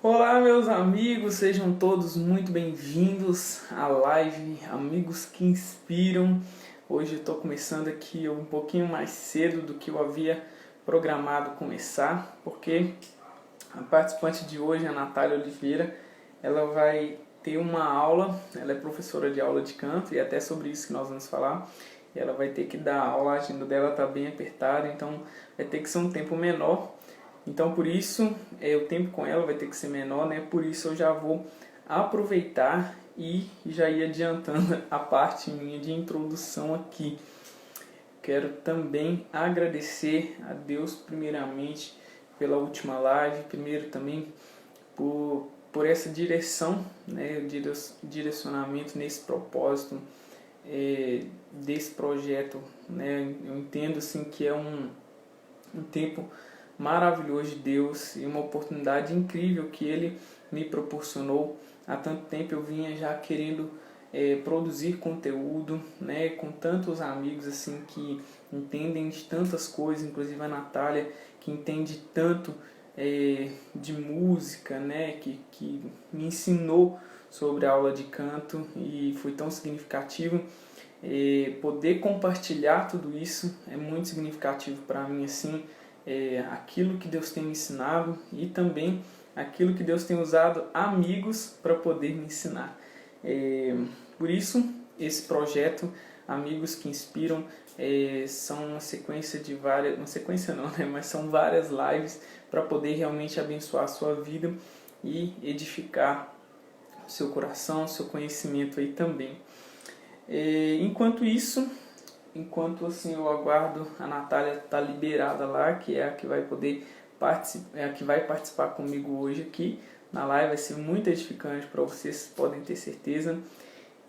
Olá, meus amigos, sejam todos muito bem-vindos à live Amigos que Inspiram. Hoje eu estou começando aqui um pouquinho mais cedo do que eu havia programado começar, porque a participante de hoje, a Natália Oliveira, ela vai ter uma aula, ela é professora de aula de canto e é até sobre isso que nós vamos falar. E ela vai ter que dar aula, a agenda dela está bem apertada, então vai ter que ser um tempo menor. Então por isso o tempo com ela vai ter que ser menor, né? Por isso eu já vou aproveitar e já ir adiantando a parte minha de introdução aqui. Quero também agradecer a Deus primeiramente pela última live, primeiro também por essa direção, né? O direcionamento nesse propósito desse projeto, né? Eu entendo assim que é um tempo maravilhoso de Deus e uma oportunidade incrível que Ele me proporcionou. Há tanto tempo eu vinha já querendo produzir conteúdo, né, com tantos amigos assim que entendem de tantas coisas, inclusive a Natália, que entende tanto de música, né, que me ensinou sobre a aula de canto e foi tão significativo. Poder compartilhar tudo isso é muito significativo para mim, assim, aquilo que Deus tem me ensinado e também aquilo que Deus tem usado amigos para poder me ensinar. Por isso, esse projeto Amigos que Inspiram são uma sequência de várias, uma sequência não, né? Mas são várias lives para poder realmente abençoar a sua vida e edificar o seu coração, o seu conhecimento aí também. Enquanto assim eu aguardo a Natália estar liberada lá, que é a que vai poder participar comigo hoje aqui na live, vai ser muito edificante para vocês, podem ter certeza.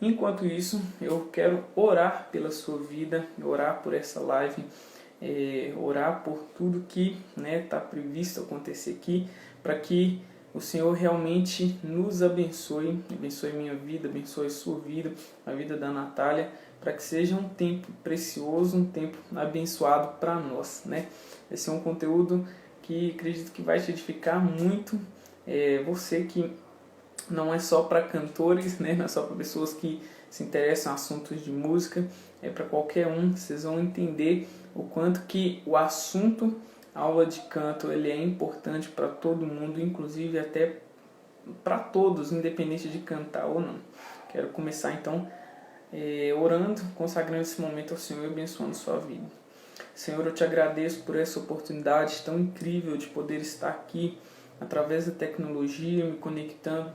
Enquanto isso, eu quero orar pela sua vida, orar por essa live, orar por tudo que está previsto acontecer aqui, para que o Senhor realmente nos abençoe minha vida, abençoe a sua vida, a vida da Natália, para que seja um tempo precioso, um tempo abençoado para nós, né? Esse é um conteúdo que acredito que vai te edificar muito, você que não é só para cantores, né? Não é só para pessoas que se interessam em assuntos de música, é para qualquer um. Vocês vão entender o quanto que o assunto aula de canto ele é importante para todo mundo, inclusive até para todos, independente de cantar ou não. Quero começar então orando, consagrando esse momento ao Senhor e abençoando sua vida. Senhor, eu te agradeço por essa oportunidade tão incrível de poder estar aqui através da tecnologia, me conectando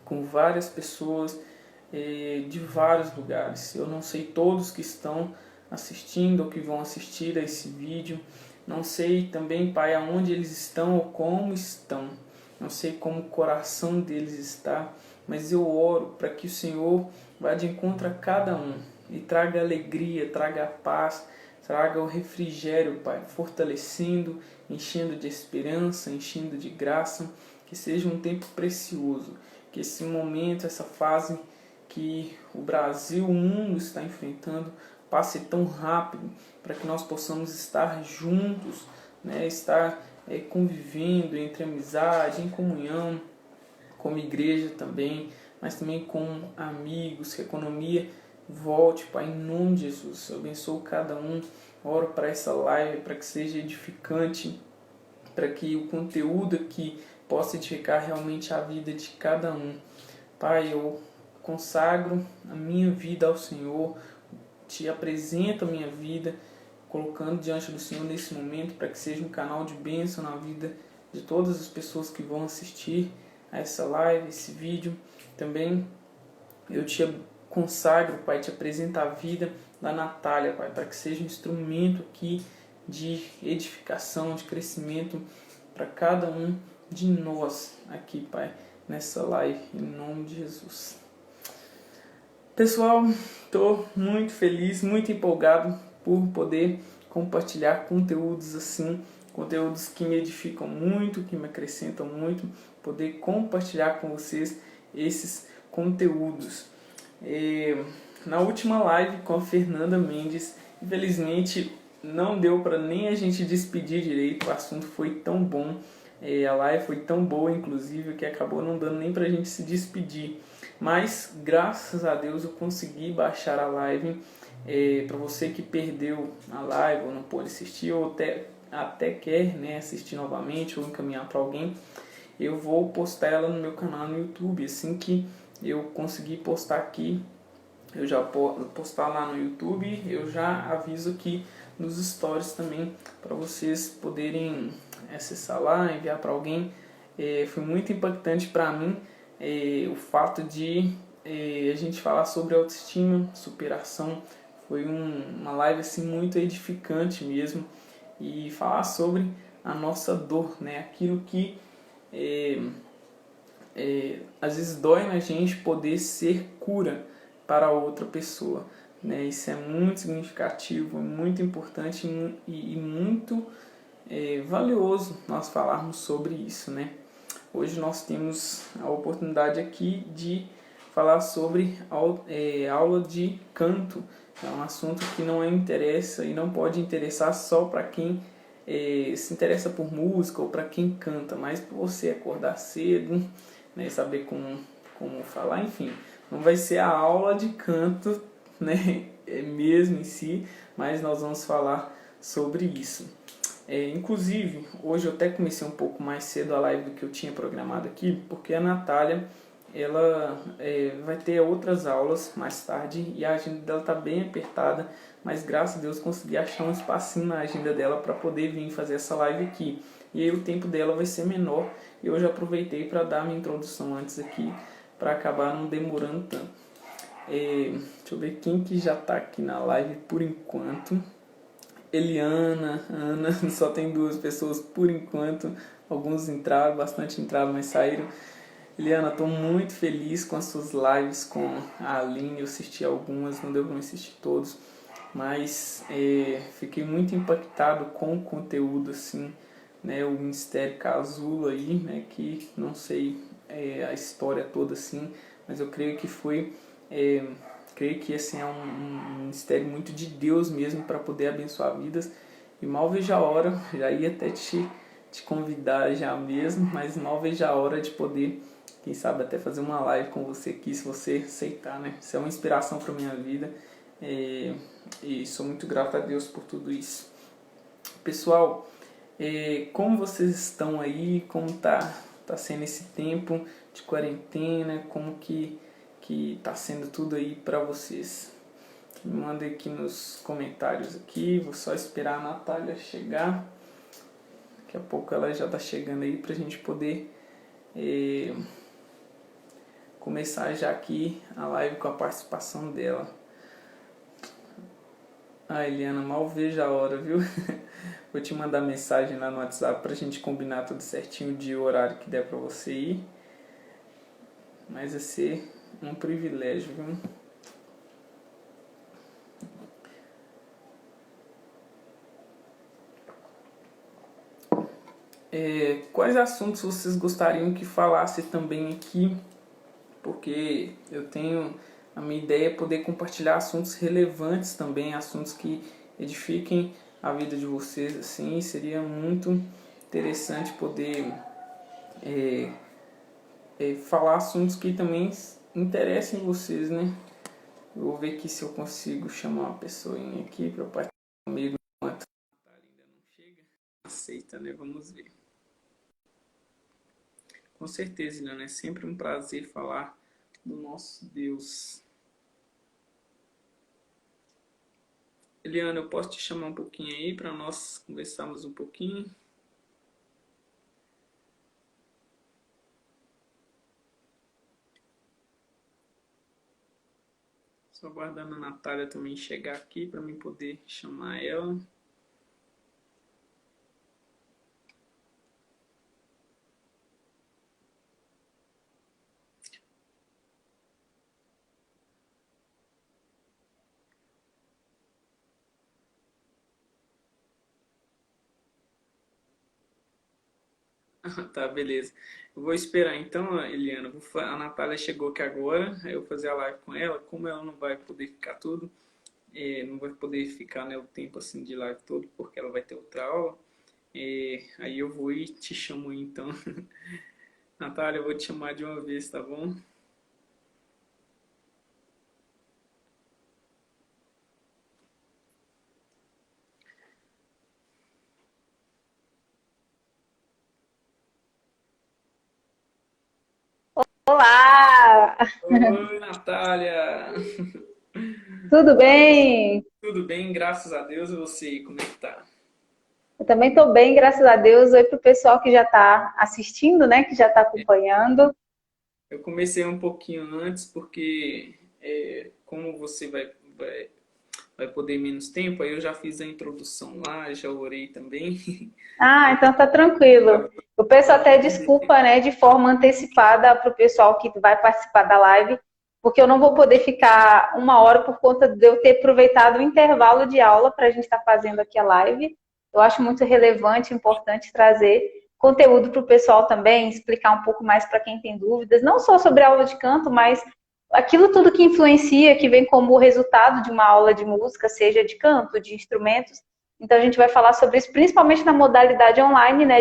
com várias pessoas de vários lugares. Eu não sei todos que estão assistindo ou que vão assistir a esse vídeo. Não sei também, Pai, aonde eles estão ou como estão. Não sei como o coração deles está, mas eu oro para que o Senhor vá de encontro a cada um e traga alegria, traga paz, traga o refrigério, Pai, fortalecendo, enchendo de esperança, enchendo de graça, que seja um tempo precioso, que esse momento, essa fase que o Brasil, o mundo está enfrentando, passe tão rápido, para que nós possamos estar juntos, né? Estar convivendo entre amizade, em comunhão, como igreja também, mas também com amigos, que a economia volte, Pai, em nome de Jesus. Eu abençoo cada um, oro para essa live, para que seja edificante, para que o conteúdo aqui possa edificar realmente a vida de cada um. Pai, eu consagro a minha vida ao Senhor, te apresento a minha vida, colocando diante do Senhor nesse momento, para que seja um canal de bênção na vida de todas as pessoas que vão assistir a essa live, esse vídeo. Também eu te consagro, Pai, te apresento a vida da Natália, Pai, para que seja um instrumento aqui de edificação, de crescimento para cada um de nós aqui, Pai, nessa live, em nome de Jesus. Pessoal, estou muito feliz, muito empolgado por poder compartilhar conteúdos assim, conteúdos que me edificam muito, que me acrescentam muito, poder compartilhar com vocês esses conteúdos. Na última live com a Fernanda Mendes, infelizmente não deu para nem a gente despedir direito, o assunto foi tão bom, A live foi tão boa, inclusive, que acabou não dando nem pra gente se despedir. Mas, graças a Deus, eu consegui baixar a live. Para você que perdeu a live ou não pôde assistir, ou até quer, né, assistir novamente ou encaminhar para alguém, eu vou postar ela no meu canal no YouTube. Assim que eu conseguir postar aqui, eu já postar lá no YouTube, eu já aviso aqui nos stories também, para vocês poderem acessar lá, enviar para alguém. Foi muito impactante para mim o fato de a gente falar sobre autoestima, superação. Foi uma live assim muito edificante mesmo, e falar sobre a nossa dor, né? Aquilo que às vezes dói na gente poder ser cura para outra pessoa, né? Isso é muito significativo, muito importante e muito valioso nós falarmos sobre isso, né? Hoje nós temos a oportunidade aqui de falar sobre aula de canto. É um assunto que não interessa e não pode interessar só para quem se interessa por música ou para quem canta, mas para você acordar cedo, né, saber como falar, enfim. Não vai ser a aula de canto, né, mesmo em si, mas nós vamos falar sobre isso. Inclusive, hoje eu até comecei um pouco mais cedo a live do que eu tinha programado aqui, porque a Natália ela vai ter outras aulas mais tarde e a agenda dela está bem apertada, mas graças a Deus consegui achar um espacinho na agenda dela para poder vir fazer essa live aqui. E aí o tempo dela vai ser menor e eu já aproveitei para dar minha introdução antes aqui, para acabar não demorando tanto. Deixa eu ver quem que já está aqui na live por enquanto. Eliana, Ana, só tem 2 pessoas por enquanto. Alguns entraram, bastante entraram, mas saíram. Eliana, estou muito feliz com as suas lives com a Aline. Eu assisti algumas, não deu para assistir todos, mas fiquei muito impactado com o conteúdo, assim, né? O Mistério Casulo aí, né? Que não sei a história toda, assim, mas eu creio que foi... creio que assim, é um mistério muito de Deus mesmo para poder abençoar vidas. E mal vejo a hora, já ia até te convidar já mesmo, mas mal vejo a hora de poder, quem sabe, até fazer uma live com você aqui, se você aceitar, né? Isso é uma inspiração para minha vida e sou muito grato a Deus por tudo isso. Pessoal, como vocês estão aí? Como tá sendo esse tempo de quarentena? Como que tá sendo tudo aí para vocês? Me mandem aqui nos comentários aqui. Vou só esperar a Natália chegar. Daqui a pouco ela já tá chegando aí pra gente poder começar já aqui a live com a participação dela. Eliana, mal vejo a hora, viu? Vou te mandar mensagem lá no WhatsApp pra gente combinar tudo certinho, o dia e o horário que der pra você ir. Mas vai ser um privilégio, viu? Quais assuntos vocês gostariam que falasse também aqui? Porque eu tenho a minha ideia é poder compartilhar assuntos relevantes também, assuntos que edifiquem a vida de vocês, assim. Seria muito interessante poder falar assuntos que também interessem vocês, né? Eu vou ver aqui se eu consigo chamar uma pessoinha aqui para participar comigo enquanto a Natália ainda não chega. Aceita, né? Vamos ver. Com certeza, Eliana, é sempre um prazer falar do nosso Deus. Eliana, eu posso te chamar um pouquinho aí para nós conversarmos um pouquinho? Só aguardando a Natália também chegar aqui para mim poder chamar ela. Tá, beleza. Eu vou esperar então, Eliana. A Natália chegou aqui agora, aí eu vou fazer a live com ela. Como ela não vai poder ficar tudo, não vai poder ficar, né, o tempo assim de live todo, porque ela vai ter outra aula. Aí eu vou e te chamo aí, então. Natália, eu vou te chamar de uma vez, tá bom? Olá, Oi, Natália! tudo bem? Tudo bem, graças a Deus, e você, como é que tá? Eu também estou bem, graças a Deus. Oi para o pessoal que já está assistindo, né? Que já está acompanhando. Eu comecei um pouquinho antes, porque como você vai poder menos tempo, aí eu já fiz a introdução lá, já orei também. Ah, Aí então tá tranquilo. Eu peço para até poder. desculpa, né, de forma antecipada para o pessoal que vai participar da live, porque eu não vou poder ficar 1 hora por conta de eu ter aproveitado o intervalo de aula para a gente estar fazendo aqui a live. Eu acho muito relevante, importante trazer conteúdo para o pessoal também, explicar um pouco mais para quem tem dúvidas, não só sobre a aula de canto, mas aquilo tudo que influencia, que vem como resultado de uma aula de música, seja de canto, de instrumentos. Então a gente vai falar sobre isso, principalmente na modalidade online, né,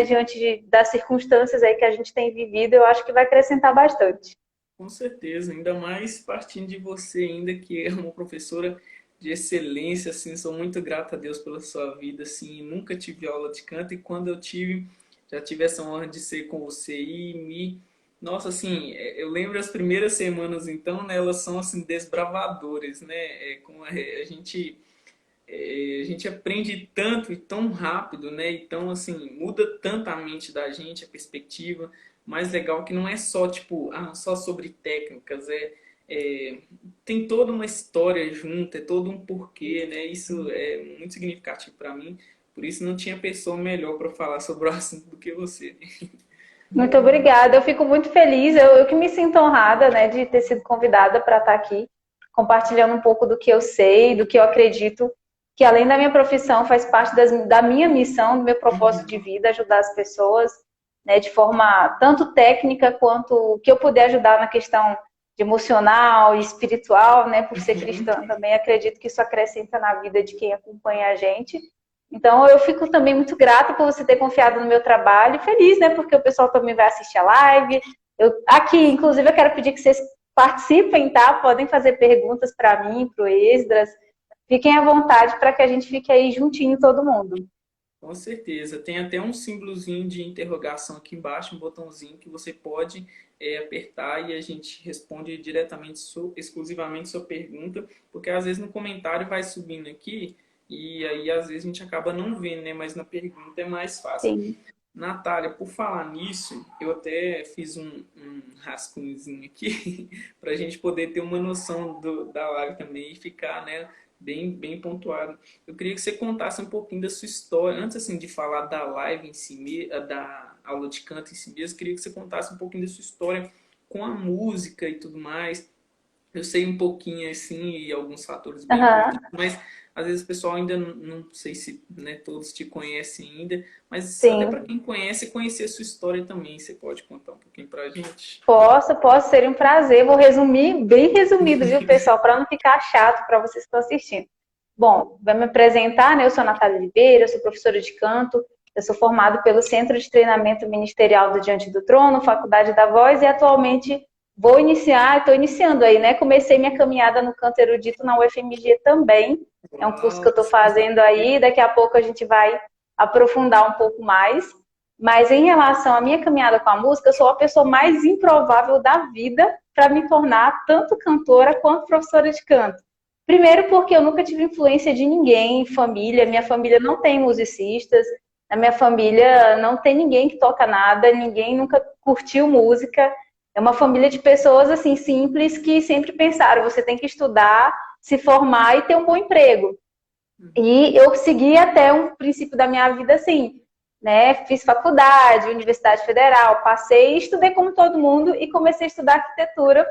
das circunstâncias aí que a gente tem vivido, eu acho que vai acrescentar bastante. Com certeza, ainda mais partindo de você ainda que é uma professora de excelência, assim, sou muito grata a Deus pela sua vida, assim, nunca tive aula de canto e quando eu tive, já tive essa honra de ser com você e nossa, assim, eu lembro as primeiras semanas então, né, elas são assim desbravadores, né, como a gente aprende tanto e tão rápido, né? Então, assim, muda tanto a mente da gente, a perspectiva. Mais legal que não é só, tipo, só sobre técnicas, é, tem toda uma história junto, é todo um porquê, né? Isso é muito significativo para mim. Por isso não tinha pessoa melhor para falar sobre o assunto do que você. Muito obrigada, eu fico muito feliz, eu que me sinto honrada, né, de ter sido convidada para estar aqui, compartilhando um pouco do que eu sei, do que eu acredito, que além da minha profissão faz parte da minha missão, do meu propósito de vida, ajudar as pessoas, né, de forma tanto técnica quanto o que eu puder ajudar na questão de emocional e espiritual, né, por ser cristã também, acredito que isso acrescenta na vida de quem acompanha a gente. Então, eu fico também muito grata por você ter confiado no meu trabalho, e feliz, né? Porque o pessoal também vai assistir a live. Aqui, inclusive, eu quero pedir que vocês participem, tá? Podem fazer perguntas para mim, para o Esdras. Fiquem à vontade para que a gente fique aí juntinho todo mundo. Com certeza. Tem até um símbolozinho de interrogação aqui embaixo, um botãozinho que você pode apertar e a gente responde diretamente, exclusivamente sua pergunta, porque às vezes no comentário vai subindo aqui e aí às vezes a gente acaba não vendo, né? Mas na pergunta é mais fácil. Sim. Natália, por falar nisso, eu até fiz um rascunhozinho aqui para a gente poder ter uma noção da live também e ficar, né, bem pontuado. Eu queria que você contasse um pouquinho da sua história, antes assim de falar da live em si, da aula de canto em si mesmo, eu queria que você contasse um pouquinho da sua história com a música e tudo mais. Eu sei um pouquinho assim e alguns fatores bem Uhum. importantes, mas às vezes o pessoal ainda não sei se, né, todos te conhecem ainda, mas até para Sim. quem conhece, conhecer a sua história também. Você pode contar um pouquinho pra gente? Posso, ser um prazer. Vou resumir, bem resumido, viu, pessoal, para não ficar chato para vocês que estão assistindo. Bom, vai me apresentar, né? Eu sou a Natália Oliveira, eu sou professora de canto, eu sou formada pelo Centro de Treinamento Ministerial do Diante do Trono, Faculdade da Voz, e atualmente estou iniciando aí, né? Comecei minha caminhada no canto erudito na UFMG também. É um curso que eu Uau, estou fazendo aí, daqui a pouco a gente vai aprofundar um pouco mais. Mas em relação à minha caminhada com a música, eu sou a pessoa mais improvável da vida para me tornar tanto cantora quanto professora de canto. Primeiro porque eu nunca tive influência de ninguém, família, minha família não tem musicistas, na minha família não tem ninguém que toca nada, ninguém nunca curtiu música. É uma família de pessoas assim simples que sempre pensaram, você tem que estudar, se formar e ter um bom emprego. E eu segui até um princípio da minha vida assim, né? Fiz faculdade, Universidade Federal, passei, estudei como todo mundo e comecei a estudar arquitetura.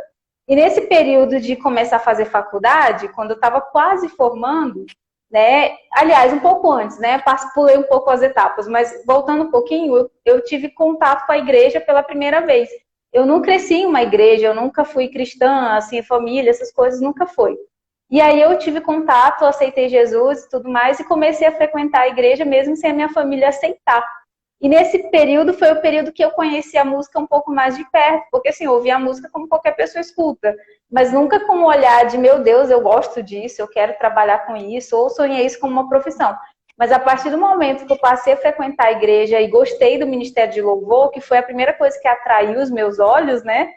E nesse período de começar a fazer faculdade, quando eu estava quase formando, né? Aliás, um pouco antes, né? Pulei um pouco as etapas, mas voltando um pouquinho, eu tive contato com a igreja pela primeira vez. Eu não cresci em uma igreja, eu nunca fui cristã, assim, família, essas coisas nunca foi. E aí eu tive contato, aceitei Jesus e tudo mais, e comecei a frequentar a igreja mesmo sem a minha família aceitar. E nesse período foi o período que eu conheci a música um pouco mais de perto, porque assim, eu ouvia a música como qualquer pessoa escuta, mas nunca com o olhar de, meu Deus, eu gosto disso, eu quero trabalhar com isso, ou sonhei isso como uma profissão. Mas a partir do momento que eu passei a frequentar a igreja e gostei do ministério de louvor, que foi a primeira coisa que atraiu os meus olhos, né?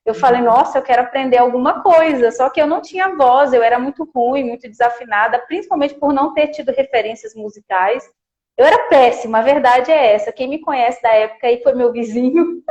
Eu falei, nossa, eu quero aprender alguma coisa. Só que eu não tinha voz, eu era muito ruim, muito desafinada, principalmente por não ter tido referências musicais. Eu era péssima, a verdade é essa. Quem me conhece da época aí foi meu vizinho,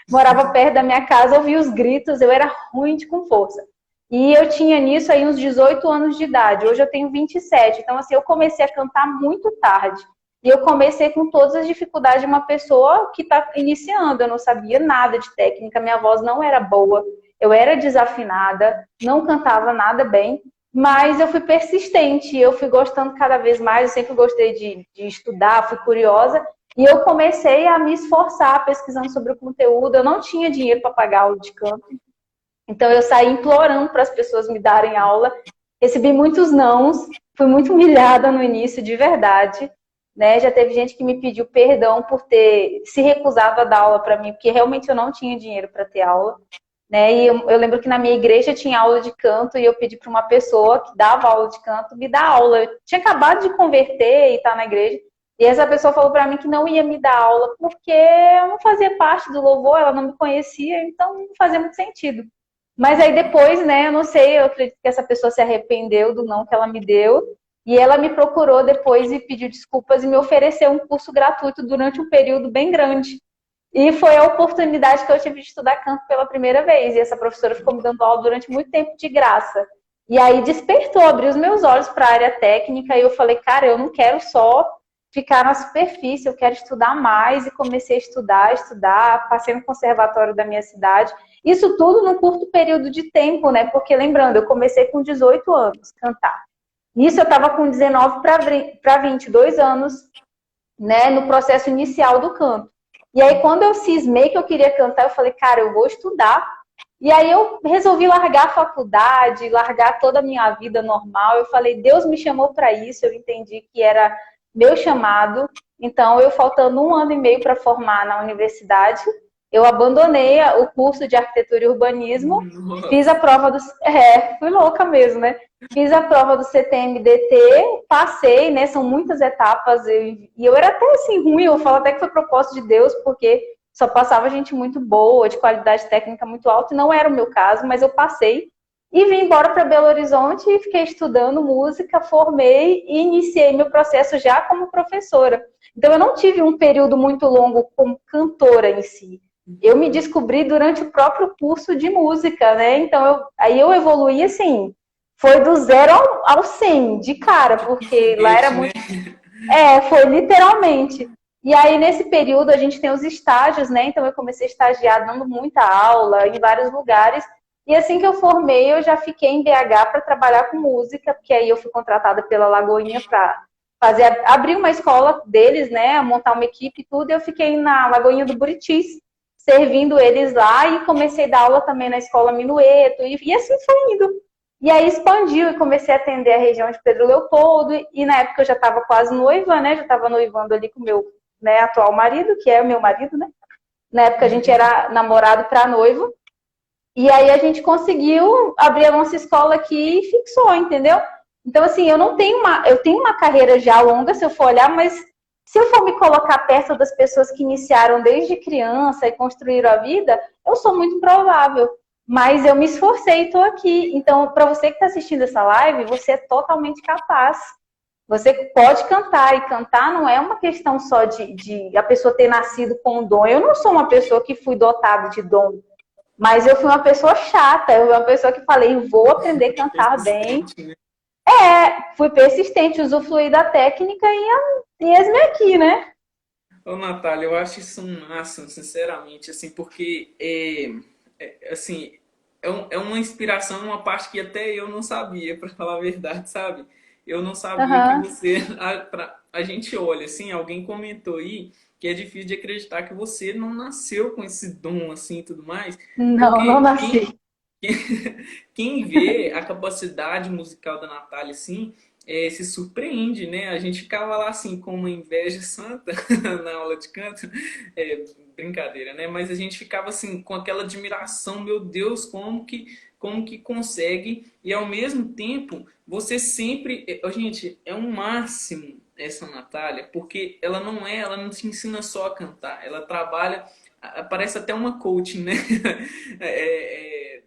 morava perto da minha casa, ouvia os gritos, eu era ruim de com força. E eu tinha nisso aí uns 18 anos de idade, hoje eu tenho 27. Então, assim, eu comecei a cantar muito tarde. E eu comecei com todas as dificuldades de uma pessoa que está iniciando. Eu não sabia nada de técnica, minha voz não era boa, eu era desafinada, não cantava nada bem. Mas eu fui persistente, eu fui gostando cada vez mais, eu sempre gostei de estudar, fui curiosa. E eu comecei a me esforçar pesquisando sobre o conteúdo. Eu não tinha dinheiro para pagar aula de canto, então eu saí implorando para as pessoas me darem aula. Recebi muitos nãos, fui muito humilhada no início, de verdade. Né? Já teve gente que me pediu perdão por ter se recusado a dar aula para mim, porque realmente eu não tinha dinheiro para ter aula. Né? E eu lembro que na minha igreja tinha aula de canto e eu pedi para uma pessoa que dava aula de canto me dar aula. Eu tinha acabado de converter e estar na igreja. E essa pessoa falou para mim que não ia me dar aula porque eu não fazia parte do louvor, ela não me conhecia, então não fazia muito sentido. Mas aí depois, né, eu não sei, eu acredito que essa pessoa se arrependeu do não que ela me deu. E ela me procurou depois e pediu desculpas e me ofereceu um curso gratuito durante um período bem grande. E foi a oportunidade que eu tive de estudar canto pela primeira vez. E essa professora ficou me dando aula durante muito tempo de graça. E aí despertou, abriu os meus olhos para a área técnica e eu falei, cara, eu não quero só ficar na superfície, eu quero estudar mais. E comecei a estudar, passei no conservatório da minha cidade. Isso tudo num curto período de tempo, né? Porque lembrando, eu comecei com 18 anos a cantar. Nisso eu estava com 19 para 22 anos, né, no processo inicial do canto. E aí quando eu cismei que eu queria cantar, eu falei, cara, eu vou estudar. E aí eu resolvi largar a faculdade, largar toda a minha vida normal. Eu falei, Deus me chamou para isso, eu entendi que era meu chamado. Então, eu faltando 1 ano e meio para formar na universidade, eu abandonei o curso de arquitetura e urbanismo, fiz a Nossa. prova do... fui louca mesmo, né? Fiz a prova do CTMDT, passei, né? São muitas etapas e eu era até assim ruim, eu falo até que foi propósito de Deus, porque só passava gente muito boa, de qualidade técnica muito alta, e não era o meu caso, mas eu passei e vim embora para Belo Horizonte e fiquei estudando música, formei e iniciei meu processo já como professora. Então eu não tive um período muito longo como cantora em si. Eu me descobri durante o próprio curso de música, né? Então aí eu evoluí assim, foi do zero ao 100, de cara, porque lá era Foguete, né? muito... foi literalmente. E aí, nesse período, a gente tem os estágios, né? Então, eu comecei a estagiar, dando muita aula em vários lugares. E assim que eu formei, eu já fiquei em BH para trabalhar com música, porque aí eu fui contratada pela Lagoinha para abrir uma escola deles, né? Montar uma equipe e tudo. E eu fiquei na Lagoinha do Buritis, servindo eles lá. E comecei a dar aula também na escola Minueto. E assim foi indo. E aí expandiu e comecei a atender a região de Pedro Leopoldo. E na época eu já estava quase noiva, né? Já estava noivando ali com o meu, né, atual marido, que é o meu marido, né? Na época a gente era namorado para noivo. E aí a gente conseguiu abrir a nossa escola aqui e fixou, entendeu? Então, assim, eu tenho uma carreira já longa, se eu for olhar, mas se eu for me colocar perto das pessoas que iniciaram desde criança e construíram a vida, eu sou muito improvável. Mas eu me esforcei e estou aqui. Então, para você que está assistindo essa live, você é totalmente capaz. Você pode cantar, e cantar não é uma questão só de a pessoa ter nascido com um dom. Eu não sou uma pessoa que fui dotada de dom, mas eu fui uma pessoa chata, eu fui uma pessoa que falei, vou aprender a cantar bem. Persistente, né? Fui persistente, usufruí da técnica e eis-me aqui, né? Ô, Natália, eu acho isso um máximo, sinceramente, assim, porque assim, é uma inspiração, uma parte que até eu não sabia, para falar a verdade, sabe? Eu não sabia que Uhum. você, a gente olha, assim, alguém comentou aí que é difícil de acreditar que você não nasceu com esse dom, assim, e tudo mais, Não, não porque nasci. Quem vê a capacidade musical da Natália, assim, se surpreende, né? A gente ficava lá, assim, com uma inveja santa na aula de canto. É, brincadeira, né? Mas a gente ficava, assim, com aquela admiração, meu Deus, como que consegue? E, ao mesmo tempo, você sempre... Gente, é um máximo essa Natália, porque ela não te ensina só a cantar, ela trabalha... Parece até uma coaching, né? É,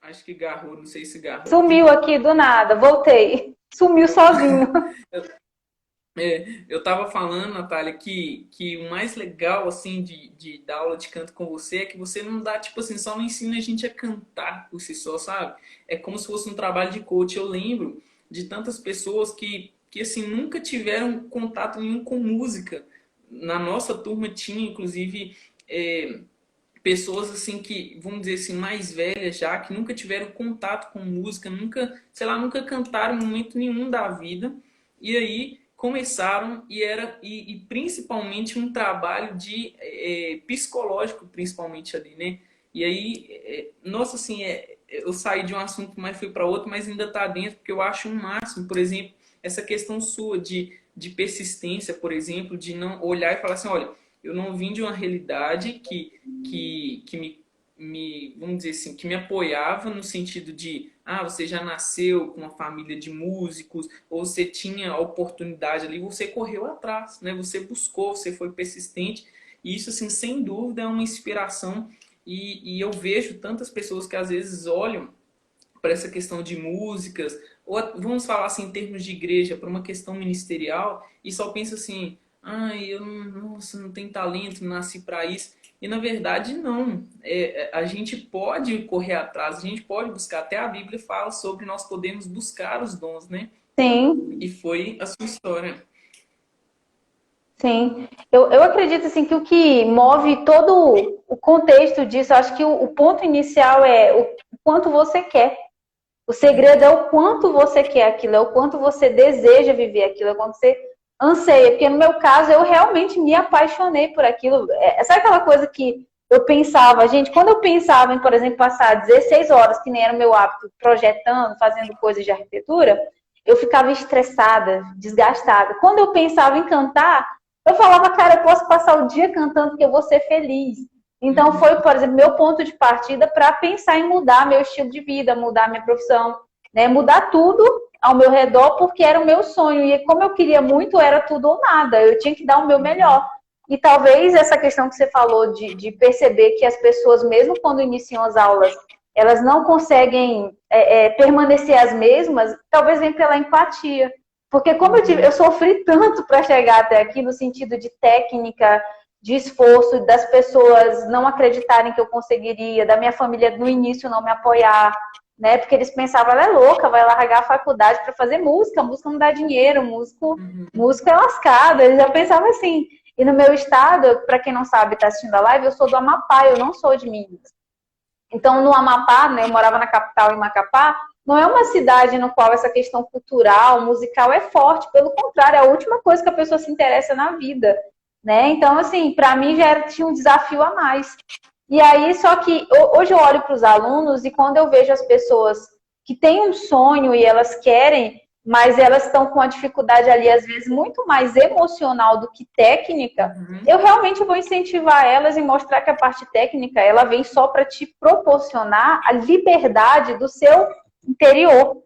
acho que Garrou, não sei se Garrou. Sumiu aqui do nada, voltei. Sumiu sozinho. Eu tava falando, Natália, que o mais legal, assim, de dar aula de canto com você é que você não dá, tipo assim, só não ensina a gente a cantar por si só, sabe? É como se fosse um trabalho de coach. Eu lembro de tantas pessoas que assim, nunca tiveram contato nenhum com música. Na nossa turma tinha, inclusive, pessoas assim que, vamos dizer assim, mais velhas já, que nunca tiveram contato com música, nunca, sei lá, nunca cantaram em momento nenhum da vida. E aí começaram e principalmente um trabalho de psicológico, principalmente ali, né? E aí, nossa, assim, eu saí de um assunto, mas fui para outro, mas ainda está dentro, porque eu acho um máximo, por exemplo, essa questão sua de persistência, por exemplo, de não olhar e falar assim, olha, eu não vim de uma realidade que vamos dizer assim, que me apoiava no sentido de, você já nasceu com uma família de músicos, ou você tinha a oportunidade ali, você correu atrás, né? Você buscou, você foi persistente, e isso, assim, sem dúvida é uma inspiração, e eu vejo tantas pessoas que às vezes olham para essa questão de músicas, ou vamos falar assim em termos de igreja, para uma questão ministerial, e só pensa assim, eu não, nossa, não tenho talento, não nasci para isso. E na verdade não. A gente pode correr atrás, a gente pode buscar. Até a Bíblia fala sobre nós podemos buscar os dons, né? Sim, E foi a sua história. sim. Eu acredito assim que o que move todo o contexto disso, eu acho que o ponto inicial é o quanto você quer. O segredo é o quanto você quer aquilo, é o quanto você deseja viver aquilo, é o quanto você anseia. Porque no meu caso, eu realmente me apaixonei por aquilo. Sabe aquela coisa que eu pensava, gente, quando eu pensava em, por exemplo, passar 16 horas, que nem era o meu hábito, projetando, fazendo coisas de arquitetura, eu ficava estressada, desgastada. Quando eu pensava em cantar, eu falava, cara, eu posso passar o dia cantando porque eu vou ser feliz. Então foi, por exemplo, meu ponto de partida para pensar em mudar meu estilo de vida, mudar minha profissão, né? Mudar tudo ao meu redor, porque era o meu sonho. E como eu queria muito, era tudo ou nada. Eu tinha que dar o meu melhor. E talvez essa questão que você falou de perceber que as pessoas, mesmo quando iniciam as aulas, elas não conseguem permanecer as mesmas, talvez venha pela empatia. Porque como eu sofri tanto para chegar até aqui, no sentido de técnica, de esforço, das pessoas não acreditarem que eu conseguiria, da minha família no início não me apoiar, né? Porque eles pensavam, ela é louca, vai largar a faculdade para fazer música, música não dá dinheiro, músico é lascado. Eles já pensavam assim. E no meu estado, para quem não sabe, está assistindo a live, eu sou do Amapá, eu não sou de Minas. Então, no Amapá, né, eu morava na capital, em Macapá, não é uma cidade no qual essa questão cultural, musical é forte, pelo contrário, é a última coisa que a pessoa se interessa na vida, né? Então, assim, para mim já tinha um desafio a mais. E aí, só que hoje eu olho para os alunos e quando eu vejo as pessoas que têm um sonho e elas querem, mas elas estão com uma dificuldade ali, às vezes, muito mais emocional do que técnica, eu realmente vou incentivar elas e mostrar que a parte técnica, ela vem só para te proporcionar a liberdade do seu interior.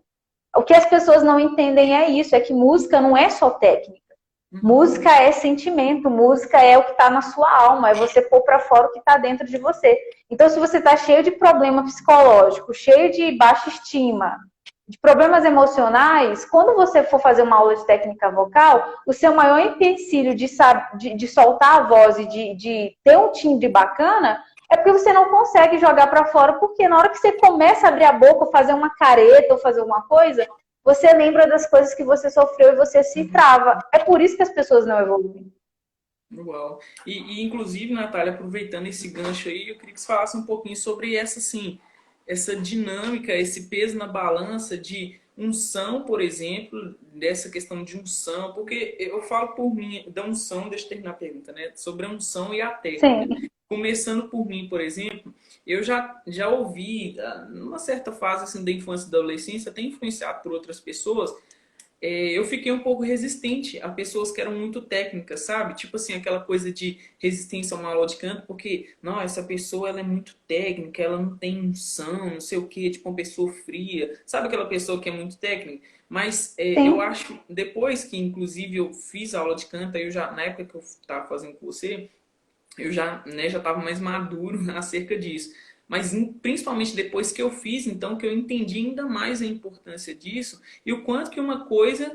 O que as pessoas não entendem é isso, é que música não é só técnica. Música é sentimento, música é o que está na sua alma, é você pôr para fora o que está dentro de você. Então, se você está cheio de problema psicológico, cheio de baixa estima, de problemas emocionais, quando você for fazer uma aula de técnica vocal, o seu maior empecilho de soltar a voz e de ter um timbre bacana é porque você não consegue jogar para fora, porque na hora que você começa a abrir a boca, fazer uma careta ou fazer uma coisa, você lembra das coisas que você sofreu e você se trava. É por isso que as pessoas não evoluem. Uau. Inclusive, Natália, aproveitando esse gancho aí, eu queria que você falasse um pouquinho sobre essa, assim, essa dinâmica, esse peso na balança de unção, por exemplo, dessa questão de unção, porque eu falo por mim, da unção, deixa eu terminar a pergunta, né? Sobre a unção e a técnica. Sim. começando por mim, por exemplo, eu já ouvi, numa certa fase assim, da infância e da adolescência, até influenciado por outras pessoas, eu fiquei um pouco resistente a pessoas que eram muito técnicas, sabe? Tipo assim, aquela coisa de resistência a uma aula de canto, porque, não, essa pessoa ela é muito técnica, ela não tem unção, não sei o quê, tipo uma pessoa fria. Sabe aquela pessoa que é muito técnica? Mas eu Sim. acho, depois que inclusive eu fiz aula de canto, aí eu já, na época que eu estava fazendo com você, eu já, né, já estava mais maduro acerca disso. Mas principalmente depois que eu fiz, então que eu entendi ainda mais a importância disso e o quanto que uma coisa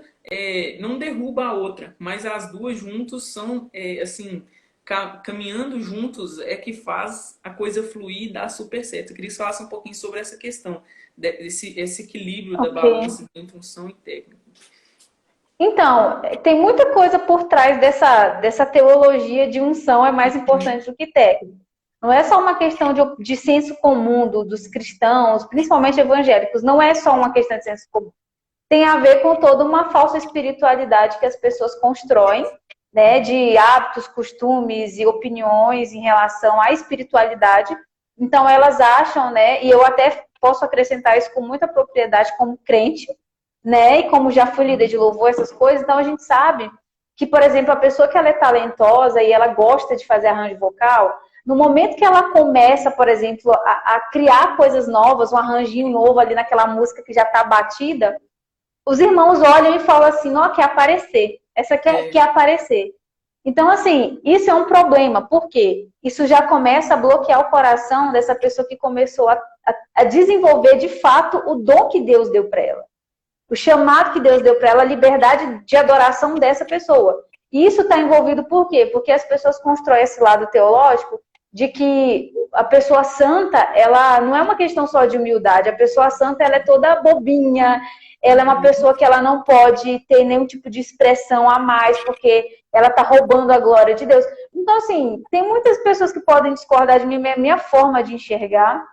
não derruba a outra, mas as duas juntos são, assim, caminhando juntos é que faz a coisa fluir e dar super certo. Eu queria que você falasse um pouquinho sobre essa questão, esse equilíbrio da Ok. balança entre função e técnica. Então, tem muita coisa por trás dessa teologia de unção é mais importante do que técnica. Não é só uma questão de senso comum dos cristãos, principalmente evangélicos, não é só uma questão de senso comum. Tem a ver com toda uma falsa espiritualidade que as pessoas constroem, né, de hábitos, costumes e opiniões em relação à espiritualidade. Então elas acham, né, e eu até posso acrescentar isso com muita propriedade como crente, né, e como já fui líder de louvor, essas coisas, então a gente sabe que, por exemplo, a pessoa que ela é talentosa e ela gosta de fazer arranjo vocal, no momento que ela começa, por exemplo, a criar coisas novas, um arranjinho novo ali naquela música que já está batida, os irmãos olham e falam assim, ó, quer aparecer. Essa quer aparecer. Então, assim, isso é um problema. Por quê? Isso já começa a bloquear o coração dessa pessoa que começou a desenvolver, de fato, o dom que Deus deu para ela. O chamado que Deus deu para ela, a liberdade de adoração dessa pessoa. E isso está envolvido por quê? Porque as pessoas constroem esse lado teológico de que a pessoa santa, ela não é uma questão só de humildade. A pessoa santa, ela é toda bobinha, ela é uma pessoa que ela não pode ter nenhum tipo de expressão a mais, porque ela está roubando a glória de Deus. Então, assim, tem muitas pessoas que podem discordar de mim, minha forma de enxergar.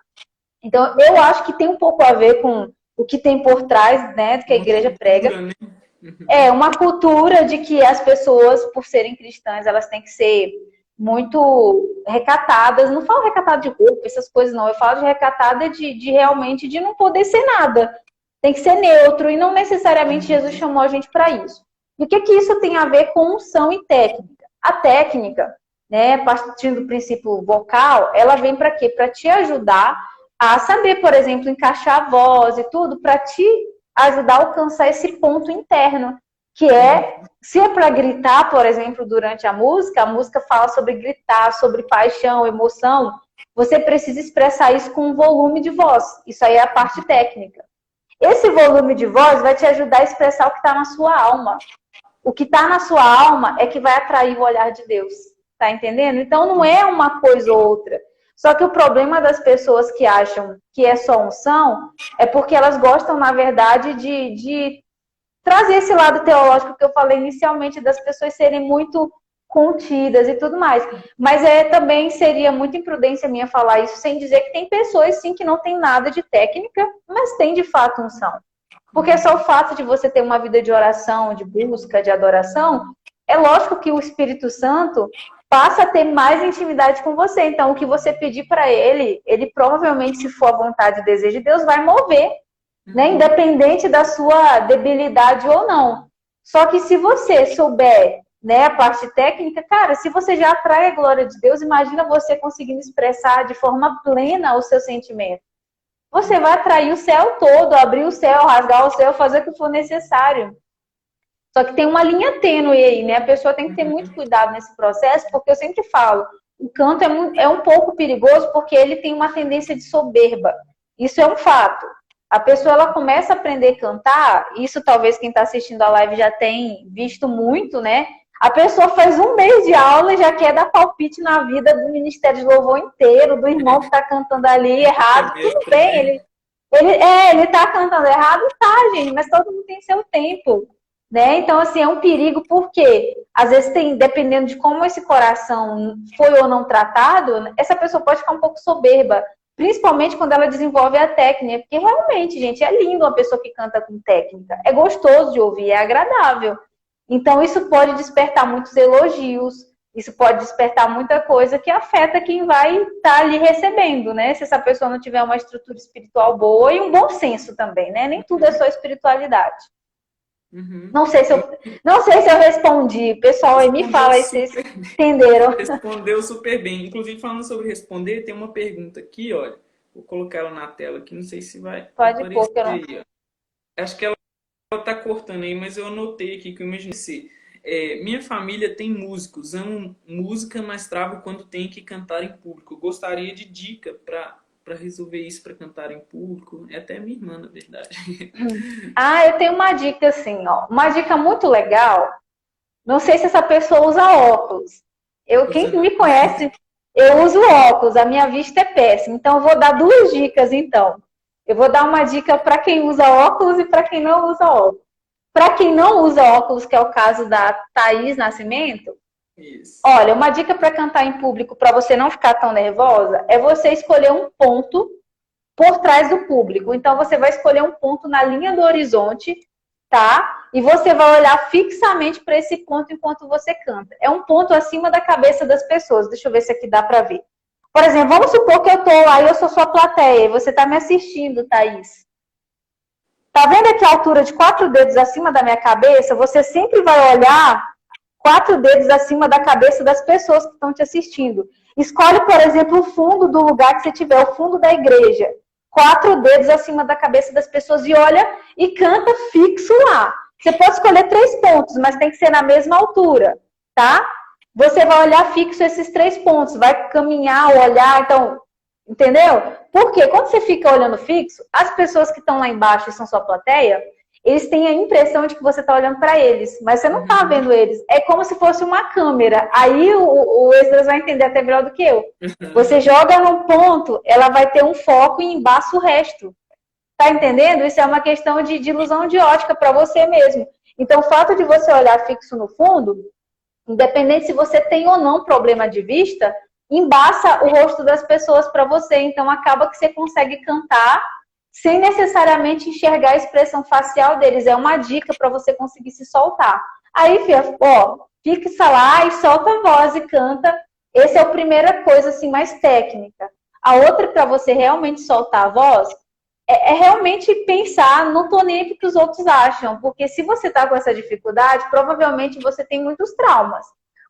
Então, eu acho que tem um pouco a ver com o que tem por trás, né, do que a Uma igreja prega. cultura, né? É uma cultura de que as pessoas, por serem cristãs, elas têm que ser muito recatadas. Não falo recatada de roupa, essas coisas não. Eu falo de recatada de realmente de não poder ser nada. Tem que ser neutro e não necessariamente Jesus chamou a gente para isso. E o que isso tem a ver com unção e técnica? A técnica, né, partindo do princípio vocal, ela vem para quê? Para te ajudar a saber, por exemplo, encaixar a voz e tudo, para te ajudar a alcançar esse ponto interno, que é, se é para gritar, por exemplo, durante a música fala sobre gritar, sobre paixão, emoção, você precisa expressar isso com um volume de voz. Isso aí é a parte técnica. Esse volume de voz vai te ajudar a expressar o que está na sua alma. O que está na sua alma é que vai atrair o olhar de Deus. Tá entendendo? Então não é uma coisa ou outra. Só que o problema das pessoas que acham que é só unção é porque elas gostam, na verdade, de trazer esse lado teológico que eu falei inicialmente, das pessoas serem muito contidas e tudo mais. Mas também seria muita imprudência minha falar isso sem dizer que tem pessoas, sim, que não tem nada de técnica, mas tem de fato unção. Porque só o fato de você ter uma vida de oração, de busca, de adoração, é lógico que o Espírito Santo passa a ter mais intimidade com você. Então, o que você pedir para ele, ele provavelmente, se for a vontade e desejo de Deus, vai mover, né? Independente da sua debilidade ou não. Só que se você souber, né, a parte técnica, cara, se você já atrai a glória de Deus, imagina você conseguindo expressar de forma plena o seu sentimento. Você vai atrair o céu todo, abrir o céu, rasgar o céu, fazer o que for necessário. Só que tem uma linha tênue aí, né? A pessoa tem que ter muito cuidado nesse processo, porque eu sempre falo, o canto é um pouco perigoso porque ele tem uma tendência de soberba. Isso é um fato. A pessoa, ela começa a aprender a cantar, isso talvez quem está assistindo a live já tem visto muito, né? A pessoa faz um mês de aula e já quer dar palpite na vida do Ministério de Louvor inteiro, do irmão que está cantando ali errado. Tudo bem, ele está cantando errado, tá, gente, mas todo mundo tem seu tempo. Né? Então, assim, é um perigo porque, às vezes, dependendo de como esse coração foi ou não tratado, essa pessoa pode ficar um pouco soberba, principalmente quando ela desenvolve a técnica, porque realmente, gente, é lindo uma pessoa que canta com técnica, é gostoso de ouvir, é agradável. Então, isso pode despertar muitos elogios, Isso pode despertar muita coisa que afeta quem vai estar ali recebendo, né? Se essa pessoa não tiver uma estrutura espiritual boa e um bom senso também, né? Nem tudo é só espiritualidade. Uhum. Não sei se eu respondi. Pessoal, aí me fala aí se vocês entenderam. Respondeu super bem. Inclusive, falando sobre responder, tem uma pergunta aqui, olha. Vou colocar ela na tela aqui, não sei se vai Pode pôr, aparecer que eu não... aí, ó. Acho que ela tá cortando aí, mas eu anotei aqui que eu imaginei assim. Minha família tem músicos, amam música, mas travam quando tem que cantar em público. Eu gostaria de dica para resolver isso, para cantar em público. É até minha irmã, na verdade. Ah, eu tenho uma dica assim, ó. Uma dica muito legal. Não sei se essa pessoa usa óculos. Quem me conhece, eu uso óculos. A minha vista é péssima. Então, eu vou dar duas dicas, então. Eu vou dar uma dica para quem usa óculos e para quem não usa óculos. Para quem não usa óculos, que é o caso da Thaís Nascimento, Isso. olha, uma dica para cantar em público, para você não ficar tão nervosa, é você escolher um ponto por trás do público. Então, você vai escolher um ponto na linha do horizonte, tá? E você vai olhar fixamente para esse ponto enquanto você canta. É um ponto acima da cabeça das pessoas. Deixa eu ver se aqui dá para ver. Por exemplo, vamos supor que eu tô lá e eu sou sua plateia e você tá me assistindo, Thaís. Tá vendo aqui a altura de 4 dedos acima da minha cabeça? Você sempre vai olhar 4 dedos acima da cabeça das pessoas que estão te assistindo. Escolhe, por exemplo, o fundo do lugar que você tiver, o fundo da igreja. 4 dedos acima da cabeça das pessoas e olha e canta fixo lá. Você pode escolher 3 pontos, mas tem que ser na mesma altura, tá? Você vai olhar fixo esses 3 pontos, vai caminhar, olhar, então, entendeu? Porque quando você fica olhando fixo, as pessoas que estão lá embaixo e são sua plateia, eles têm a impressão de que você está olhando para eles, mas você não está vendo eles. É como se fosse uma câmera. Aí o Esdras vai entender até melhor do que eu. Você joga num ponto, ela vai ter um foco e embaça o resto. Tá entendendo? Isso é uma questão de ilusão de ótica para você mesmo. Então, o fato de você olhar fixo no fundo, independente se você tem ou não problema de vista, embaça o rosto das pessoas para você. Então, acaba que você consegue cantar sem necessariamente enxergar a expressão facial deles. É uma dica para você conseguir se soltar. Aí, Fia, ó, fixa lá e solta a voz e canta. Essa é a primeira coisa, assim, mais técnica. A outra, para você realmente soltar a voz, é realmente pensar, não tô nem o que os outros acham. Porque se você está com essa dificuldade, provavelmente você tem muitos traumas.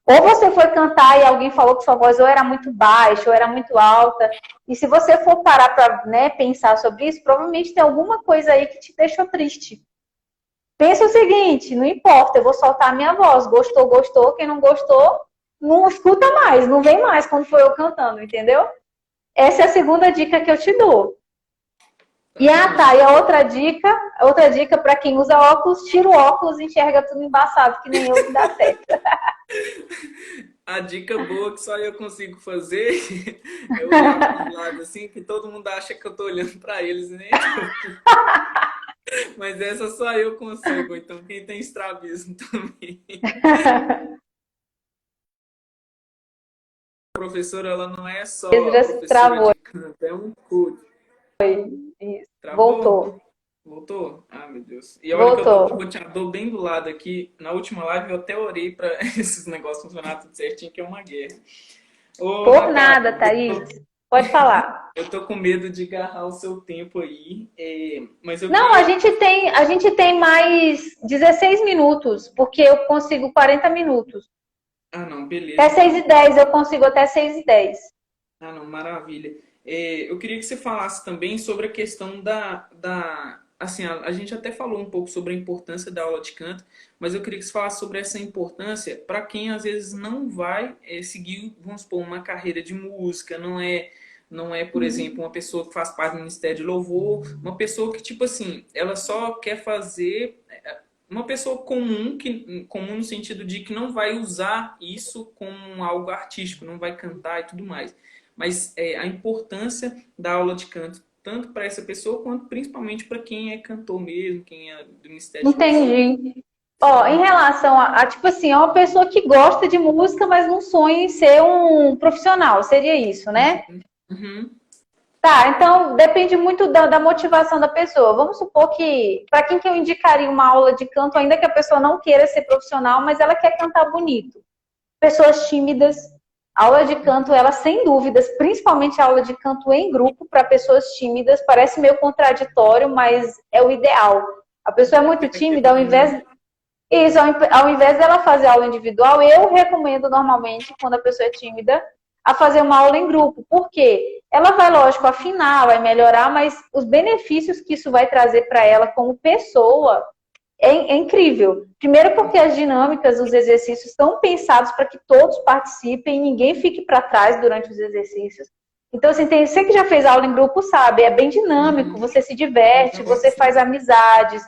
Ou você foi cantar e alguém falou que sua voz ou era muito baixa ou era muito alta. E se você for parar para, né, pensar sobre isso, provavelmente tem alguma coisa aí que te deixou triste. Pensa o seguinte, não importa, eu vou soltar a minha voz. Gostou, gostou. Quem não gostou, não escuta mais, não vem mais quando for eu cantando, entendeu? Essa é a segunda dica que eu te dou. E e a outra dica para quem usa óculos, tira o óculos e enxerga tudo embaçado, que nem eu, que dá certo. A dica boa que só eu consigo fazer é olhar para os lados assim, que todo mundo acha que eu tô olhando para eles, né? Mas essa só eu consigo, então quem tem estrabismo também. A professora, ela não é só a professora de canto, é um coach. Voltou. Voltou? Ah, meu Deus. E olha que eu tô com o roteador bem do lado aqui. Na última live eu até orei para esses negócios funcionarem tudo certinho, que é uma guerra. Por nada, Thaís. Pode falar. Eu tô com medo de agarrar o seu tempo aí. Mas não, a gente tem mais 16 minutos, porque eu consigo 40 minutos. Ah, não, beleza. Até 6h10, eu consigo até 6h10. Ah, não, maravilha. Eu queria que você falasse também sobre a questão assim, a gente até falou um pouco sobre a importância da aula de canto, mas eu queria que você falasse sobre essa importância para quem às vezes não vai seguir, vamos supor, uma carreira de música, não é, por exemplo, uma pessoa que faz parte do Ministério de Louvor, uma pessoa que, tipo assim, ela só quer fazer, uma pessoa comum no sentido de que não vai usar isso como algo artístico, não vai cantar e tudo mais. Mas a importância da aula de canto, tanto para essa pessoa, quanto principalmente para quem é cantor mesmo, quem é do Ministério. Entendi. Ó, em relação tipo assim, é uma pessoa que gosta de música, mas não sonha em ser um profissional, seria isso, né? Uhum. Tá, então depende muito da motivação da pessoa. Vamos supor que, para quem que eu indicaria uma aula de canto, ainda que a pessoa não queira ser profissional, mas ela quer cantar bonito. pessoas tímidas. A aula de canto, ela sem dúvidas, principalmente a aula de canto em grupo para pessoas tímidas, parece meio contraditório, mas é o ideal. A pessoa é muito tímida, ao invés dela fazer aula individual, eu recomendo normalmente, quando a pessoa é tímida, a fazer uma aula em grupo. Por quê? Ela vai, lógico, afinar, vai melhorar, mas os benefícios que isso vai trazer para ela como pessoa é incrível. Primeiro porque as dinâmicas, os exercícios estão pensados para que todos participem e ninguém fique para trás durante os exercícios. Então, assim, você que já fez aula em grupo sabe, é bem dinâmico, você se diverte, você faz amizades,